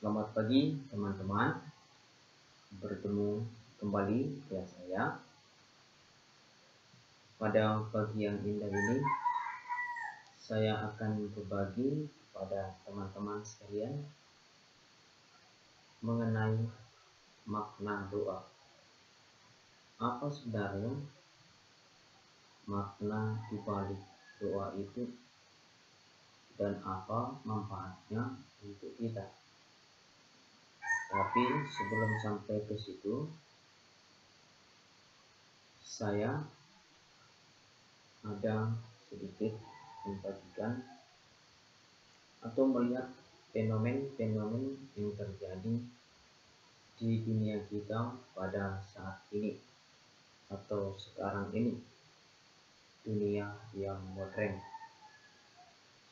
Selamat pagi teman-teman, bertemu kembali ya saya. Pada pagi yang indah ini, saya akan berbagi kepada teman-teman sekalian mengenai makna doa. Apa sebenarnya makna dibalik doa itu dan apa manfaatnya untuk kita? Tapi sebelum sampai ke situ, saya ada sedikit membagikan atau melihat fenomen-fenomen yang terjadi di dunia kita pada saat ini atau sekarang ini, dunia yang modern.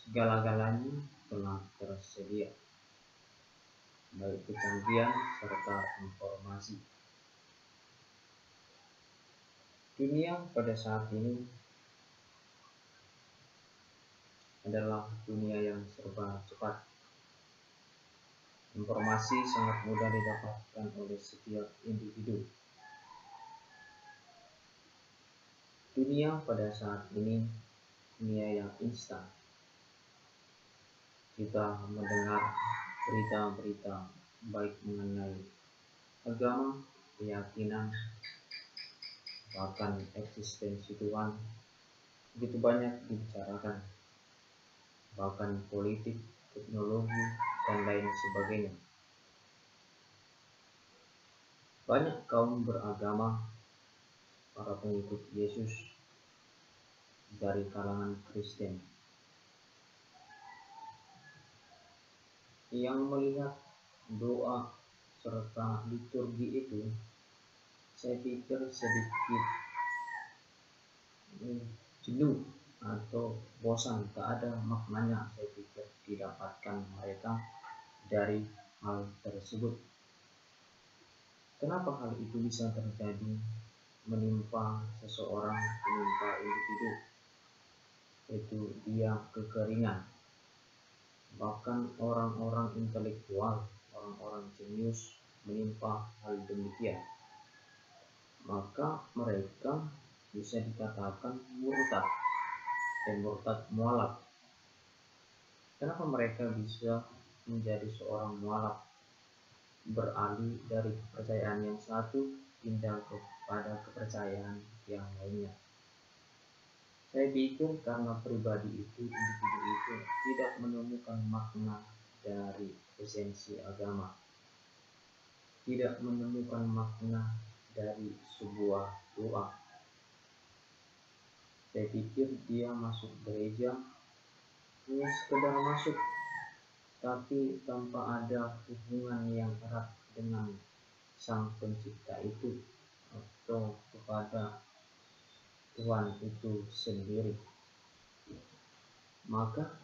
Segala-galanya telah tersedia, baik kecanggihan serta informasi. Dunia pada saat ini adalah dunia yang serba cepat. Informasi sangat mudah didapatkan oleh setiap individu. Dunia pada saat ini dunia yang instan. Kita mendengar berita-berita baik mengenai agama, keyakinan, bahkan eksistensi Tuhan, begitu banyak dibicarakan, bahkan politik, teknologi, dan lain sebagainya. Banyak kaum beragama, para pengikut Yesus dari kalangan Kristen yang melihat doa serta liturgi itu, saya pikir sedikit jenuh atau bosan, tak ada maknanya saya pikir didapatkan mereka dari hal tersebut. Kenapa hal itu bisa terjadi menimpa seseorang, menimpa individu? Itu dia kekeringan. Bahkan orang-orang intelektual, orang-orang jenius menimpa hal demikian. Maka mereka bisa dikatakan murtad dan murtad mualaf. Kenapa mereka bisa menjadi seorang mualaf, beralih dari kepercayaan yang satu pindah kepada kepercayaan yang lainnya? Saya pikir karena pribadi itu, individu itu tidak menemukan makna dari esensi agama, tidak menemukan makna dari sebuah doa. Saya pikir dia masuk gereja hanya sekedar masuk, tapi tanpa ada hubungan yang erat dengan Sang Pencipta itu atau kepada Tuhan itu sendiri. Maka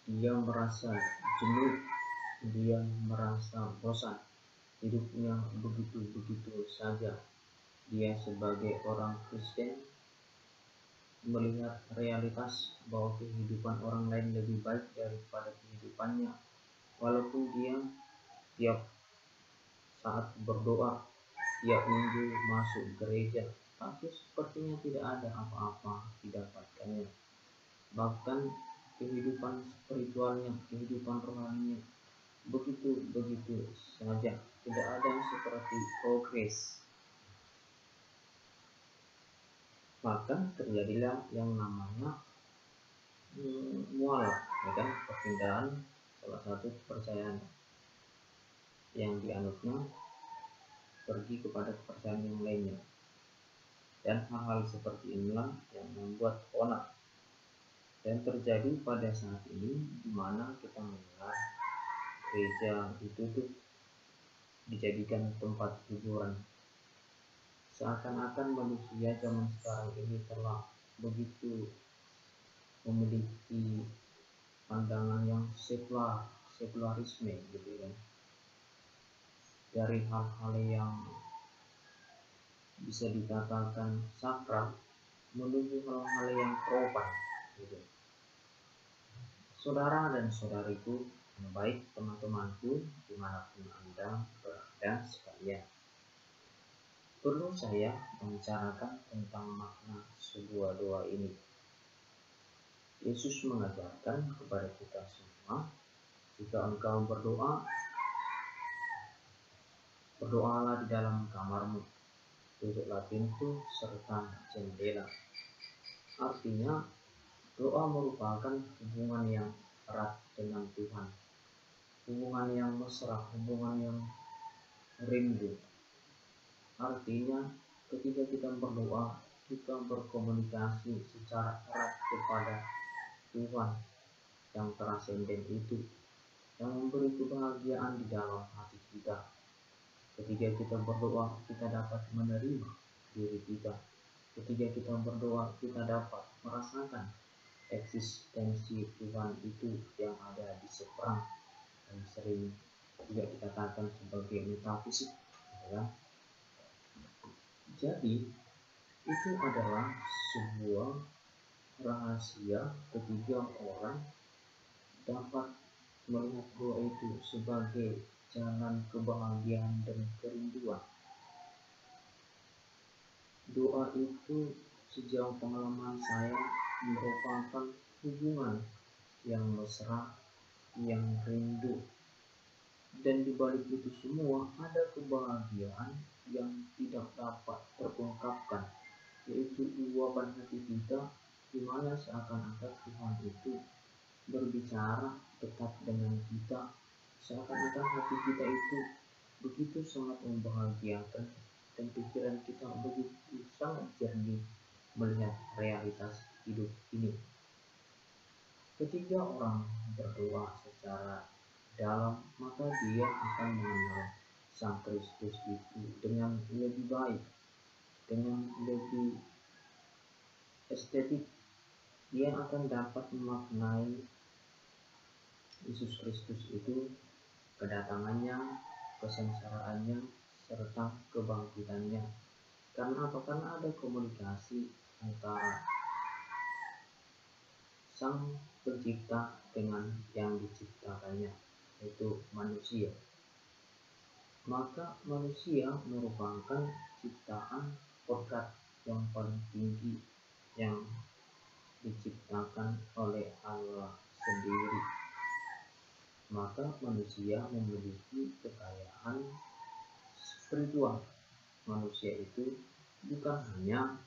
dia merasa jenuh, dia merasa bosan, hidupnya begitu-begitu saja. Dia sebagai orang Kristen melihat realitas bahwa kehidupan orang lain lebih baik daripada kehidupannya, walaupun dia tiap saat berdoa, tiap minggu masuk gereja, tapi sepertinya tidak ada apa-apa didapatkannya. Bahkan kehidupan spiritualnya, kehidupan rohaninya begitu-begitu saja, tidak ada seperti progres. Maka terjadilah yang namanya mualaf, ya kan, perpindahan salah satu kepercayaan yang dianutnya pergi kepada kepercayaan yang lainnya. Dan hal-hal seperti inilah yang membuat onak dan terjadi pada saat ini, di mana kita melihat gereja ditutup, dijadikan tempat hiburan. Seakan-akan manusia zaman sekarang ini telah begitu memiliki pandangan yang sekularisme gitu kan. Dari hal-hal yang bisa dikatakan sakral menuju hal-hal yang propan gitu. Saudara dan saudariku, Baik teman-temanku, dimanapun Anda berada sekalian, perlu saya membicarakan tentang makna sebuah doa ini. Yesus mengajarkan kepada kita semua, jika engkau berdoa, berdoalah di dalam kamarmu, tutuplah pintu serta jendela. Artinya, doa merupakan hubungan yang erat dengan Tuhan, hubungan yang mesra, hubungan yang rindu. Artinya, ketika kita berdoa, kita berkomunikasi secara erat kepada Tuhan yang transenden itu, yang memberi kebahagiaan di dalam hati kita. Ketika kita berdoa, kita dapat menerima diri kita. Ketika kita berdoa, kita dapat merasakan eksistensi Tuhan itu yang ada di seberang, yang sering juga dikatakan sebagai metafisik, ya. Jadi, itu adalah sebuah rahasia ketiga orang dapat melihat doa itu sebagai jalan kebahagiaan dan kerinduan. Doa itu sejauh pengalaman saya merupakan hubungan yang mesra, yang rindu. Dan di balik itu semua ada kebahagiaan yang tidak dapat terungkapkan, yaitu luapan hati kita, di mana seakan-akan Tuhan itu berbicara dekat dengan kita, seakan-akan hati kita itu begitu sangat membahagiakan dan pikiran kita begitu sangat jernih melihat realitas hidup ini. Ketika orang berdoa secara dalam, maka dia akan mengenal Sang Kristus itu dengan lebih baik, dengan lebih estetik. Dia akan dapat memaknai Yesus Kristus itu, kedatangannya, kesengsaraannya, serta kebangkitannya. Karena apa? Karena ada komunikasi antara Sang Pencipta dengan yang diciptakannya, yaitu manusia. Maka manusia merupakan ciptaan kodrat yang paling tinggi yang diciptakan oleh Allah sendiri. Maka manusia memiliki kekayaan spiritual. Manusia itu bukan hanya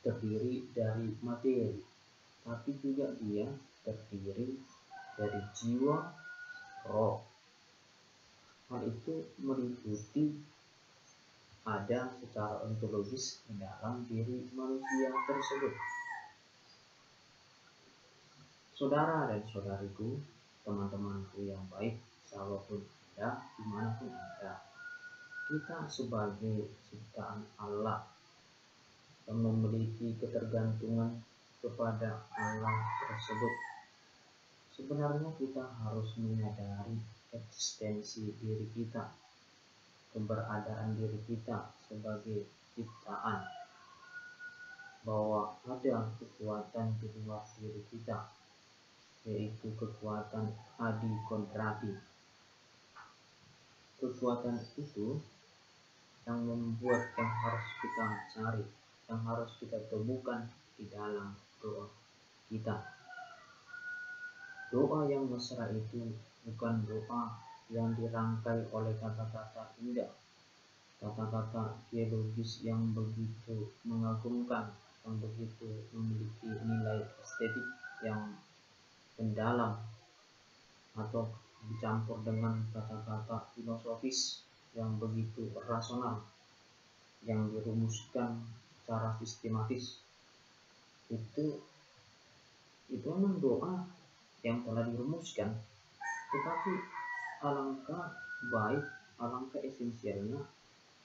terdiri dari materi, tapi juga dia terdiri dari jiwa, roh. Hal itu meliputi ada secara ontologis di dalam diri manusia tersebut. Saudara dan saudariku, teman-temanku yang baik, siapapun Anda, dimanapun Anda, kita sebagai ciptaan Allah yang memiliki ketergantungan kepada Allah tersebut, sebenarnya kita harus menyadari eksistensi diri kita, keberadaan diri kita sebagai ciptaan, bahwa ada kekuatan di luar diri kita, yaitu kekuatan adikodrati. Kekuatan itu yang membuat yang harus kita cari, yang harus kita temukan di dalam doa kita. Doa yang mesra itu bukan doa yang dirangkai oleh kata-kata indah, kata-kata teologis yang begitu mengagumkan, yang begitu memiliki nilai estetik yang mendalam, atau dicampur dengan kata-kata filosofis yang begitu rasional, yang dirumuskan secara sistematis. Itu memang doa yang telah dirumuskan, tetapi alangkah baik, alangkah esensialnya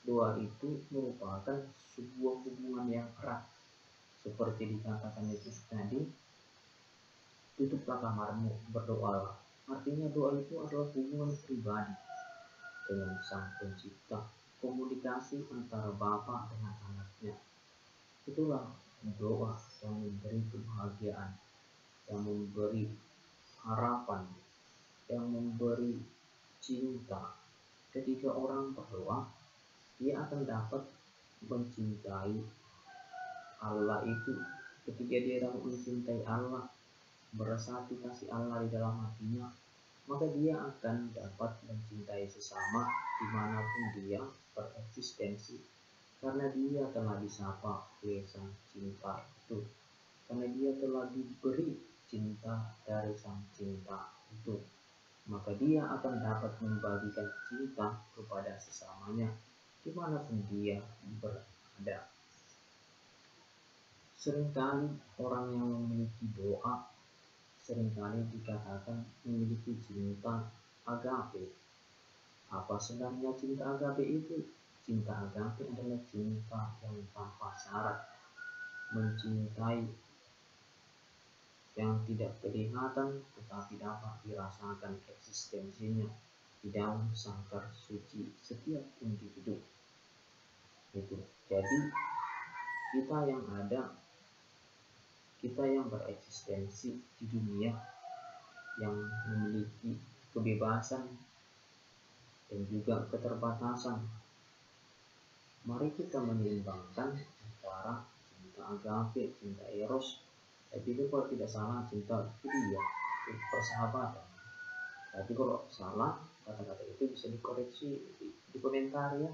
doa itu merupakan sebuah hubungan yang erat. Seperti dikatakan Yesus tadi, tutuplah kamarmu, berdoalah. Artinya doa itu adalah hubungan pribadi dengan Sang Pencipta, komunikasi antara Bapa dengan anaknya. Itulah doa yang memberi kebahagiaan, yang memberi harapan, yang memberi cinta. Ketika orang berdoa, dia akan dapat mencintai Allah itu. Ketika dia dapat mencintai Allah, meresapi kasih Allah di dalam hatinya, maka dia akan dapat mencintai sesama dimanapun dia bereksistensi, karena dia telah disapa oleh sang cinta itu, karena dia telah diberi cinta dari sang cinta itu, maka dia akan dapat membagikan cinta kepada sesamanya dimanapun dia berada. Seringkali orang yang memiliki doa seringkali dikatakan memiliki cinta agape. Apa sebenarnya cinta agape itu? Cinta agape adalah cinta yang tanpa syarat, mencintai yang tidak kelihatan tetapi dapat dirasakan eksistensinya di dalam sangkar suci setiap individu. Itu. Jadi kita yang bereksistensi di dunia, yang memiliki kebebasan dan juga keterbatasan, mari kita menyeimbangkan antara cinta agape, cinta eros. Tapi itu kalau tidak salah cinta filia, persahabatan. Tapi kalau salah kata-kata itu bisa dikoreksi di komentar ya.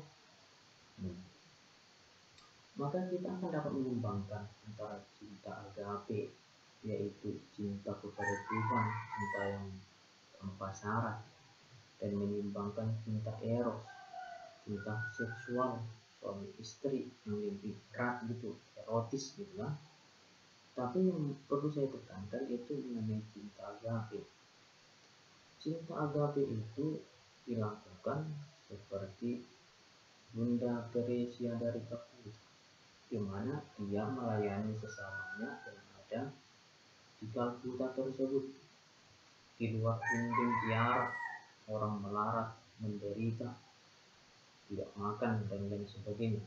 Maka kita akan dapat menyeimbangkan antara cinta agape, yaitu cinta kepada Tuhan, cinta yang tanpa syarat, dan menyeimbangkan cinta eros, cinta seksual suami istri yang lebih erat gitu, erotis gitu kan. Tapi yang perlu saya tekankan itu mengenai cinta agape. Cinta agape itu dilakukan seperti Bunda Teresia dari Calcutta, di mana dia melayani sesamanya yang ada di Calcutta tersebut. Di luar dinding biara, orang melarat, menderita, tidak makan dan lain sebagainya.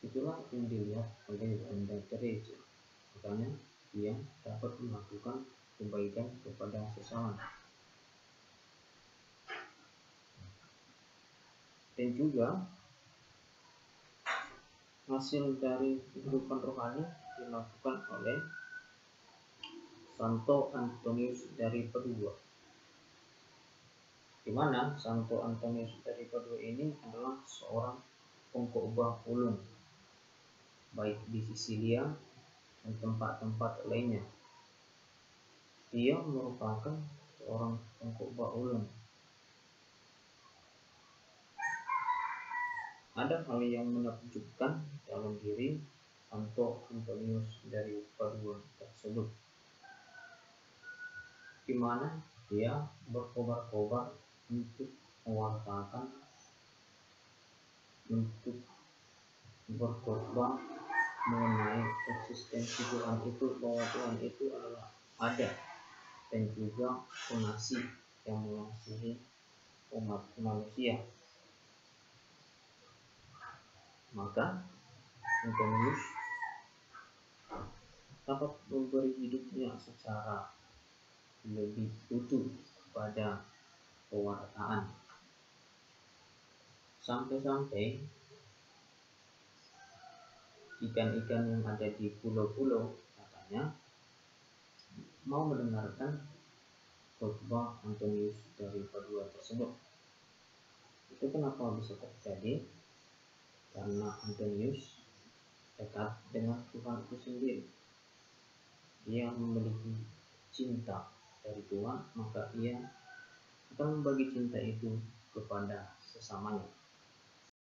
Itulah yang dilihat oleh Bunda Teresa. Makanya dia dapat melakukan kebaikan kepada sesama. Dan juga hasil dari kehidupan rohani dilakukan oleh Santo Antonius dari Padua, di mana Santo Antonius dari Padua ini adalah seorang pengkhotbah ulung, baik di Sisilia dan tempat-tempat lainnya. Dia merupakan seorang pengkhotbah ulung. Ada hal yang menakjubkan dalam diri Santo Antonius dari Padua tersebut, di mana dia berkobar-kobar untuk mewartakan, untuk berkhotbah mengenai eksistensi Tuhan itu, bahwa Tuhan itu adalah ada dan juga pengasih yang mengasihi umat manusia. Maka Antonius dapat memberi hidupnya secara lebih utuh pada pewartaan, sampai-sampai ikan-ikan yang ada di pulau-pulau katanya mau mendengarkan khotbah Antonius dari Padua tersebut. Itu kenapa bisa terjadi? Karena Antonius dekat dengan Tuhan itu sendiri. Dia memiliki cinta dari Tuhan, maka ia akan membagi cinta itu kepada sesamanya.